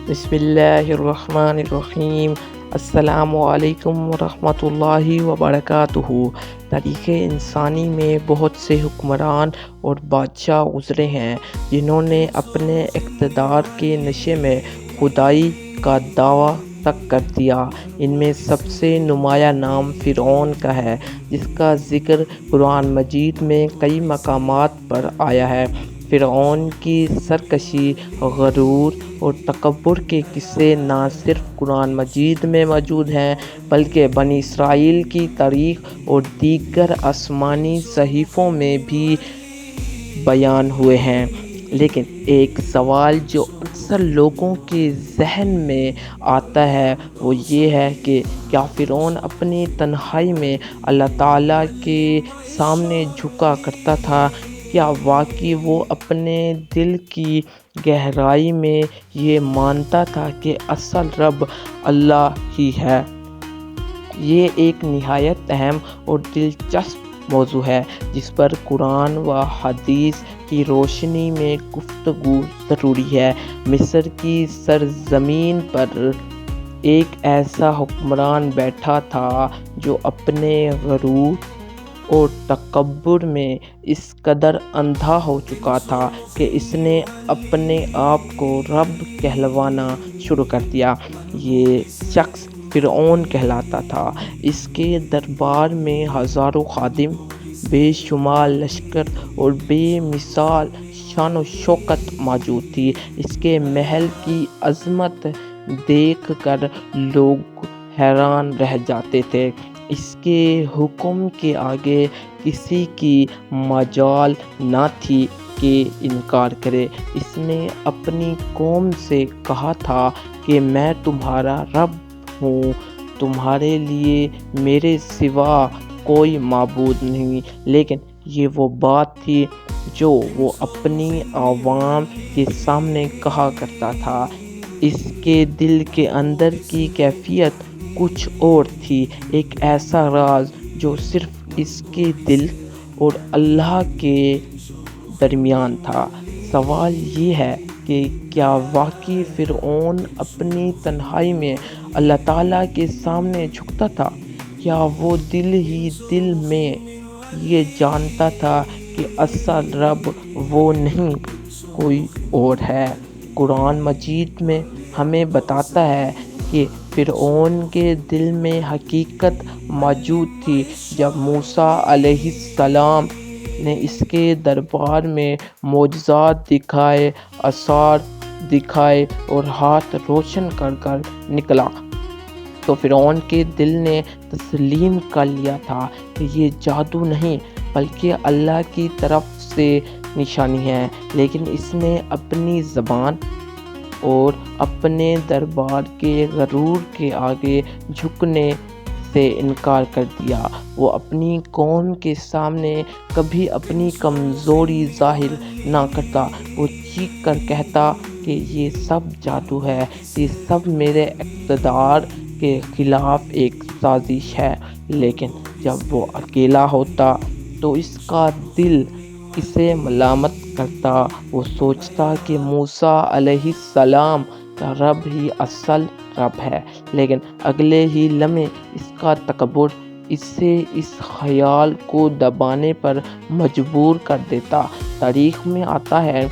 بسم اللہ الرحمن الرحیم۔ السلام علیکم ورحمۃ اللہ وبرکاتہ۔ تاریخ انسانی میں بہت سے حکمران اور بادشاہ گزرے ہیں جنہوں نے اپنے اقتدار کے نشے میں خدائی کا دعویٰ تک کر دیا۔ ان میں سب سے نمایاں نام فرعون کا ہے، جس کا ذکر قرآن مجید میں کئی مقامات پر آیا ہے۔ فرعون کی سرکشی، غرور اور تکبر کے قصے نہ صرف قرآن مجید میں موجود ہیں بلکہ بنی اسرائیل کی تاریخ اور دیگر آسمانی صحیفوں میں بھی بیان ہوئے ہیں۔ لیکن ایک سوال جو اکثر لوگوں کے ذہن میں آتا ہے وہ یہ ہے کہ کیا فرعون اپنی تنہائی میں اللہ تعالیٰ کے سامنے جھکا کرتا تھا؟ کیا واقعی وہ اپنے دل کی گہرائی میں یہ مانتا تھا کہ اصل رب اللہ ہی ہے؟ یہ ایک نہایت اہم اور دلچسپ موضوع ہے جس پر قرآن و حدیث کی روشنی میں گفتگو ضروری ہے۔ مصر کی سرزمین پر ایک ایسا حکمران بیٹھا تھا جو اپنے غرور اور تکبر میں اس قدر اندھا ہو چکا تھا کہ اس نے اپنے آپ کو رب کہلوانا شروع کر دیا۔ یہ شخص فرعون کہلاتا تھا۔ اس کے دربار میں ہزاروں خادم، بے شمار لشکر اور بے مثال شان و شوکت موجود تھی۔ اس کے محل کی عظمت دیکھ کر لوگ حیران رہ جاتے تھے۔ اس کے حکم کے آگے کسی کی مجال نہ تھی کہ انکار کرے۔ اس نے اپنی قوم سے کہا تھا کہ میں تمہارا رب ہوں، تمہارے لیے میرے سوا کوئی معبود نہیں۔ لیکن یہ وہ بات تھی جو وہ اپنی عوام کے سامنے کہا کرتا تھا۔ اس کے دل کے اندر کی کیفیت کچھ اور تھی، ایک ایسا راز جو صرف اس کے دل اور اللہ کے درمیان تھا۔ سوال یہ ہے کہ کیا واقعی فرعون اپنی تنہائی میں اللہ تعالیٰ کے سامنے جھکتا تھا؟ کیا وہ دل ہی دل میں یہ جانتا تھا کہ اصل رب وہ نہیں، کوئی اور ہے؟ قرآن مجید میں ہمیں بتاتا ہے کہ فرعون کے دل میں حقیقت موجود تھی۔ جب موسیٰ علیہ السلام نے اس کے دربار میں معجزات دکھائے، آثار دکھائے اور ہاتھ روشن کر کر نکلا تو فرعون کے دل نے تسلیم کر لیا تھا کہ یہ جادو نہیں بلکہ اللہ کی طرف سے نشانی ہے۔ لیکن اس نے اپنی زبان اور اپنے دربار کے غرور کے آگے جھکنے سے انکار کر دیا۔ وہ اپنی قوم کے سامنے کبھی اپنی کمزوری ظاہر نہ کرتا۔ وہ چیخ کر کہتا کہ یہ سب جادو ہے، یہ سب میرے اقتدار کے خلاف ایک سازش ہے۔ لیکن جب وہ اکیلا ہوتا تو اس کا دل اسے ملامت کرتا۔ وہ سوچتا کہ موسیٰ علیہ السلام کا رب ہی اصل رب ہے، لیکن اگلے ہی لمحے اس کا تکبر اسے اس خیال کو دبانے پر مجبور کر دیتا۔ تاریخ میں آتا ہے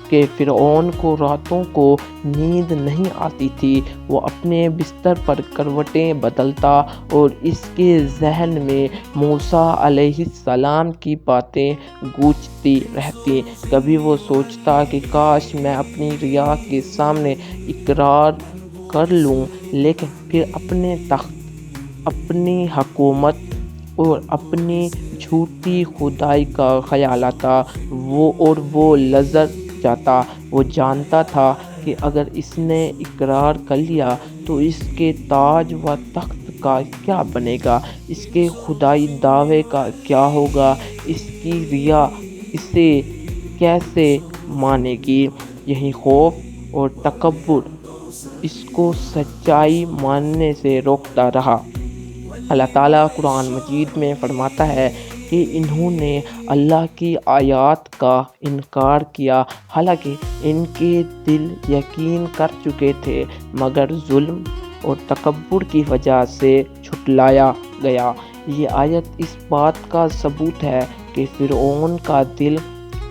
کہ فرعون کو راتوں کو نیند نہیں آتی تھی۔ وہ اپنے بستر پر کروٹیں بدلتا اور اس کے ذہن میں موسیٰ علیہ السلام کی باتیں گونجتی رہتی۔ کبھی وہ سوچتا کہ کاش میں اپنی ریا کے سامنے اقرار کر لوں، لیکن پھر اپنے تخت، اپنی حکومت اور اپنی جھوٹی خدائی کا خیال آتا، وہ لرز جاتا۔ وہ جانتا تھا کہ اگر اس نے اقرار کر لیا تو اس کے تاج و تخت کا کیا بنے گا، اس کے خدائی دعوے کا کیا ہوگا، اس کی ریا اسے کیسے مانے گی۔ یہی خوف اور تکبر اس کو سچائی ماننے سے روکتا رہا۔ اللہ تعالیٰ قرآن مجید میں فرماتا ہے کہ انہوں نے اللہ کی آیات کا انکار کیا، حالانکہ ان کے دل یقین کر چکے تھے، مگر ظلم اور تکبر کی وجہ سے جھٹلایا گیا۔ یہ آیت اس بات کا ثبوت ہے کہ فرعون کا دل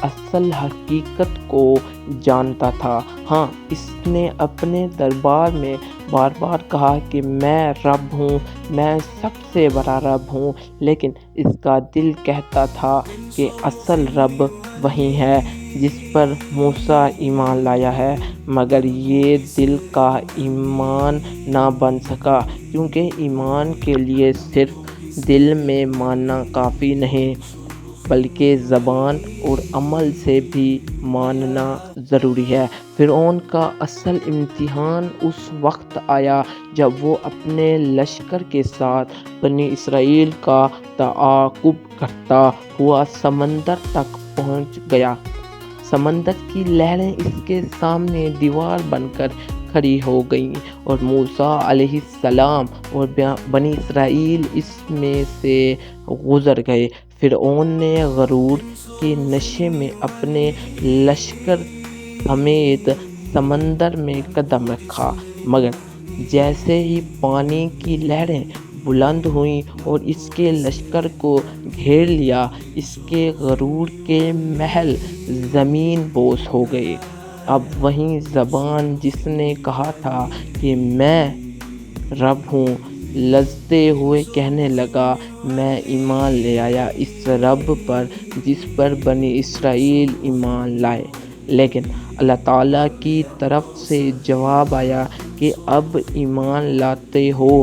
اصل حقیقت کو جانتا تھا۔ ہاں، اس نے اپنے دربار میں بار بار کہا کہ میں رب ہوں، میں سب سے بڑا رب ہوں، لیکن اس کا دل کہتا تھا کہ اصل رب وہی ہے جس پر موسیٰ ایمان لایا ہے، مگر یہ دل کا ایمان نہ بن سکا، کیونکہ ایمان کے لیے صرف دل میں ماننا کافی نہیں، بلکہ زبان اور عمل سے بھی ماننا ضروری ہے۔ فرعون کا اصل امتحان اس وقت آیا جب وہ اپنے لشکر کے ساتھ بنی اسرائیل کا تعاقب کرتا ہوا سمندر تک پہنچ گیا۔ سمندر کی لہریں اس کے سامنے دیوار بن کر کھڑی ہو گئیں اور موسیٰ علیہ السلام اور بنی اسرائیل اس میں سے گزر گئے۔ فرعون نے غرور کے نشے میں اپنے لشکر سمیت سمندر میں قدم رکھا، مگر جیسے ہی پانی کی لہریں بلند ہوئیں اور اس کے لشکر کو گھیر لیا، اس کے غرور کے محل زمین بوس ہو گئے۔ اب وہی زبان جس نے کہا تھا کہ میں رب ہوں، لرزتے ہوئے کہنے لگا، میں ایمان لے آیا اس رب پر جس پر بنی اسرائیل ایمان لائے۔ لیکن اللہ تعالیٰ کی طرف سے جواب آیا کہ اب ایمان لاتے ہو،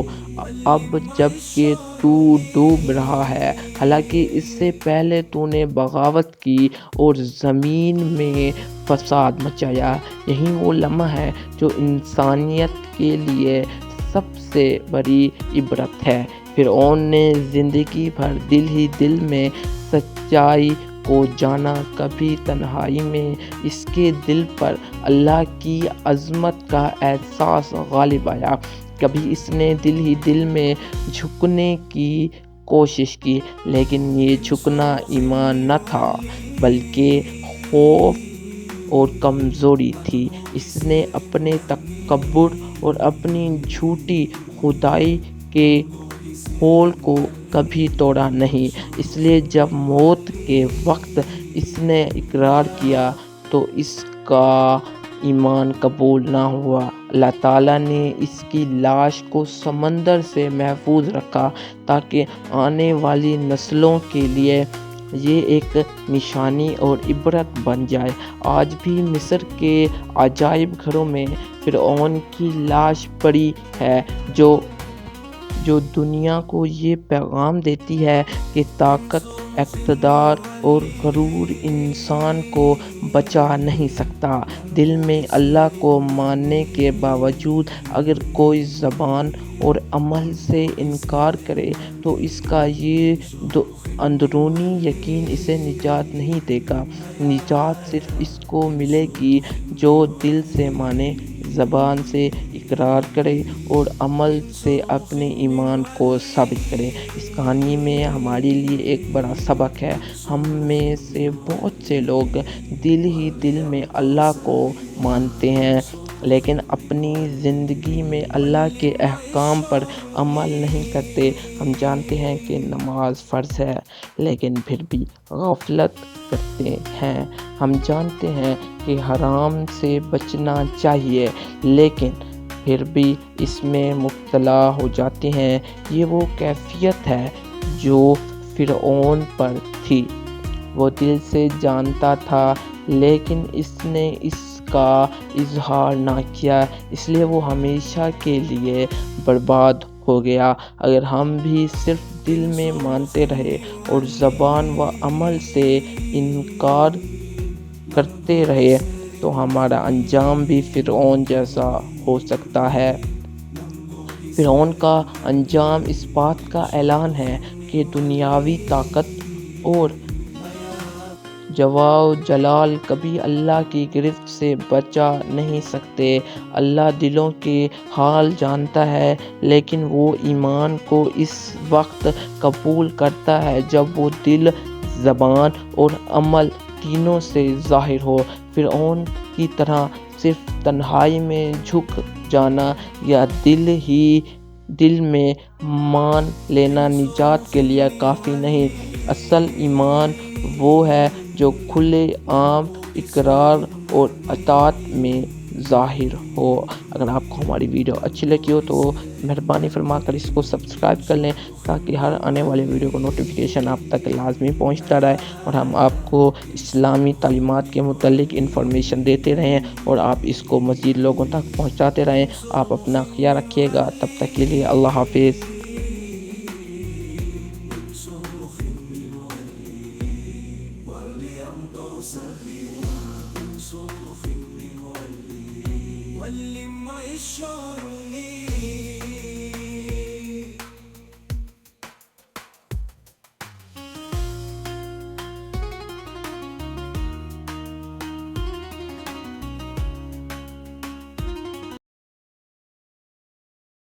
اب جب کہ تو ڈوب رہا ہے، حالانکہ اس سے پہلے تو نے بغاوت کی اور زمین میں فساد مچایا۔ یہی وہ لمحہ ہے جو انسانیت کے لیے سب سے بڑی عبرت ہے۔ فرعون نے زندگی بھر دل ہی دل میں سچائی کو جانا، کبھی تنہائی میں اس کے دل پر اللہ کی عظمت کا احساس غالب آیا، کبھی اس نے دل ہی دل میں جھکنے کی کوشش کی، لیکن یہ جھکنا ایمان نہ تھا بلکہ خوف اور کمزوری تھی۔ اس نے اپنے تکبر اور اپنی جھوٹی خدائی کے خول کو کبھی توڑا نہیں، اس لیے جب موت کے وقت اس نے اقرار کیا تو اس کا ایمان قبول نہ ہوا۔ اللہ تعالیٰ نے اس کی لاش کو سمندر سے محفوظ رکھا تاکہ آنے والی نسلوں کے لیے یہ ایک نشانی اور عبرت بن جائے۔ آج بھی مصر کے عجائب گھروں میں فرعون کی لاش پڑی ہے، جو دنیا کو یہ پیغام دیتی ہے کہ طاقت، اقتدار اور غرور انسان کو بچا نہیں سکتا۔ دل میں اللہ کو ماننے کے باوجود اگر کوئی زبان اور عمل سے انکار کرے تو اس کا یہ اندرونی یقین اسے نجات نہیں دے گا۔ نجات صرف اس کو ملے گی جو دل سے مانے، زبان سے اقرار کرے اور عمل سے اپنے ایمان کو ثابت کرے۔ اس کہانی میں ہمارے لیے ایک بڑا سبق ہے۔ ہم میں سے بہت سے لوگ دل ہی دل میں اللہ کو مانتے ہیں، لیکن اپنی زندگی میں اللہ کے احکام پر عمل نہیں کرتے۔ ہم جانتے ہیں کہ نماز فرض ہے، لیکن پھر بھی غفلت کرتے ہیں۔ ہم جانتے ہیں کہ حرام سے بچنا چاہیے، لیکن پھر بھی اس میں مبتلا ہو جاتے ہیں۔ یہ وہ کیفیت ہے جو فرعون پر تھی۔ وہ دل سے جانتا تھا، لیکن اس نے اس کا اظہار نہ کیا، اس لیے وہ ہمیشہ کے لیے برباد ہو گیا۔ اگر ہم بھی صرف دل میں مانتے رہے اور زبان و عمل سے انکار کرتے رہے تو ہمارا انجام بھی فرعون جیسا ہو سکتا ہے۔ فرعون کا انجام اس بات کا اعلان ہے کہ دنیاوی طاقت اور جواو جلال کبھی اللہ کی گرفت سے بچا نہیں سکتے۔ اللہ دلوں کے حال جانتا ہے، لیکن وہ ایمان کو اس وقت قبول کرتا ہے جب وہ دل، زبان اور عمل تینوں سے ظاہر ہو۔ فرعون کی طرح صرف تنہائی میں جھک جانا یا دل میں مان لینا نجات کے لیے کافی نہیں۔ اصل ایمان وہ ہے جو کھلے عام اقرار اور اطاعت میں ظاہر ہو۔ اگر آپ کو ہماری ویڈیو اچھی لگی ہو تو مہربانی فرما کر اس کو سبسکرائب کر لیں، تاکہ ہر آنے والی ویڈیو کو نوٹیفیکیشن آپ تک لازمی پہنچتا رہے اور ہم آپ کو اسلامی تعلیمات کے متعلق انفارمیشن دیتے رہیں اور آپ اس کو مزید لوگوں تک پہنچاتے رہیں۔ آپ اپنا خیال رکھیے گا، تب تک کے لیے اللہ حافظ۔ وَلِّمْ عِشْرُنِي